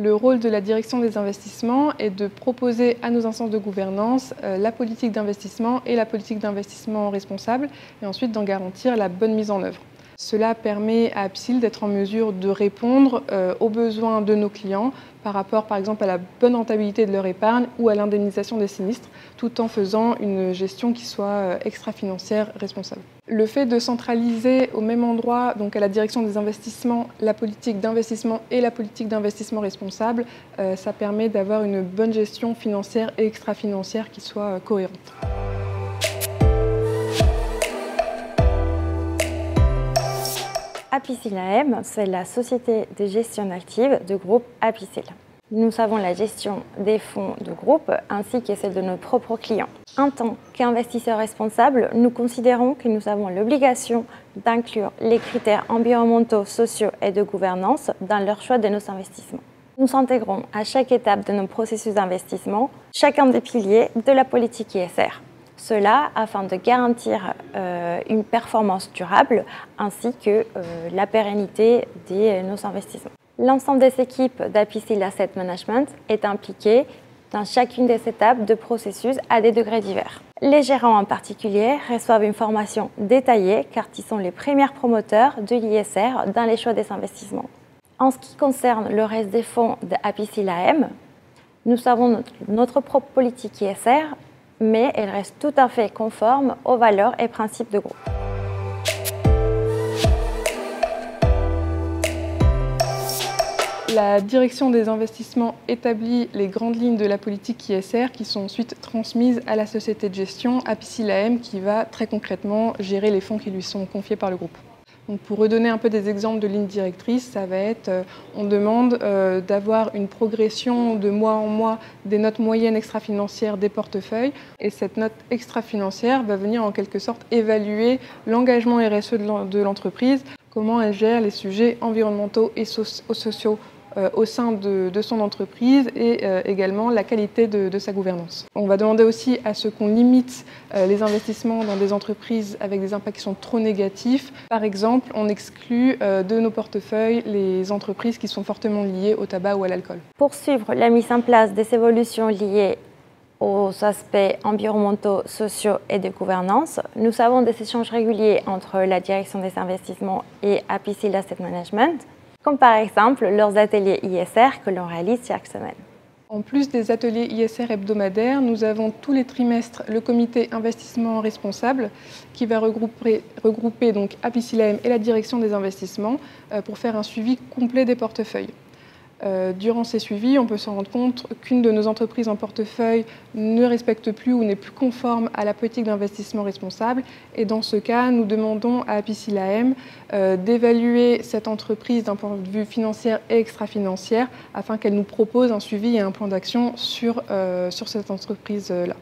Le rôle de la direction des investissements est de proposer à nos instances de gouvernance la politique d'investissement et la politique d'investissement responsable et ensuite d'en garantir la bonne mise en œuvre. Cela permet à Apicil d'être en mesure de répondre aux besoins de nos clients par rapport par exemple à la bonne rentabilité de leur épargne ou à l'indemnisation des sinistres, tout en faisant une gestion qui soit extra-financière responsable. Le fait de centraliser au même endroit, donc à la direction des investissements, la politique d'investissement et la politique d'investissement responsable, ça permet d'avoir une bonne gestion financière et extra-financière qui soit cohérente. Apicil AM, c'est la société de gestion d'actifs du groupe Apicil. Nous avons la gestion des fonds de groupe ainsi que celle de nos propres clients. En tant qu'investisseurs responsables, nous considérons que nous avons l'obligation d'inclure les critères environnementaux, sociaux et de gouvernance dans leur choix de nos investissements. Nous intégrons à chaque étape de nos processus d'investissement chacun des piliers de la politique ISR. Cela afin de garantir une performance durable ainsi que la pérennité de nos investissements. L'ensemble des équipes d'Apicil Asset Management est impliqué dans chacune des étapes de processus à des degrés divers. Les gérants en particulier reçoivent une formation détaillée car ils sont les premiers promoteurs de l'ISR dans les choix des investissements. En ce qui concerne le reste des fonds d'Apicil AM, nous avons notre propre politique ISR, mais elle reste tout à fait conforme aux valeurs et principes de groupe. La direction des investissements établit les grandes lignes de la politique ISR qui sont ensuite transmises à la société de gestion Apicil AM qui va très concrètement gérer les fonds qui lui sont confiés par le groupe. Donc pour redonner un peu des exemples de lignes directrices, ça va être, on demande d'avoir une progression de mois en mois des notes moyennes extra-financières des portefeuilles. Et cette note extra-financière va venir en quelque sorte évaluer l'engagement RSE de l'entreprise, comment elle gère les sujets environnementaux et sociaux au sein de son entreprise et également la qualité de sa gouvernance. On va demander aussi à ce qu'on limite les investissements dans des entreprises avec des impacts qui sont trop négatifs. Par exemple, on exclut de nos portefeuilles les entreprises qui sont fortement liées au tabac ou à l'alcool. Pour suivre la mise en place des évolutions liées aux aspects environnementaux, sociaux et de gouvernance, nous avons des échanges réguliers entre la direction des investissements et Apicil Asset Management, comme par exemple leurs ateliers ISR que l'on réalise chaque semaine. En plus des ateliers ISR hebdomadaires, nous avons tous les trimestres le comité investissement responsable qui va regrouper donc Apicil AM et la direction des investissements pour faire un suivi complet des portefeuilles. Durant ces suivis, on peut se rendre compte qu'une de nos entreprises en portefeuille ne respecte plus ou n'est plus conforme à la politique d'investissement responsable. Et dans ce cas, nous demandons à Apicil AM d'évaluer cette entreprise d'un point de vue financier et extra-financière afin qu'elle nous propose un suivi et un plan d'action sur cette entreprise-là.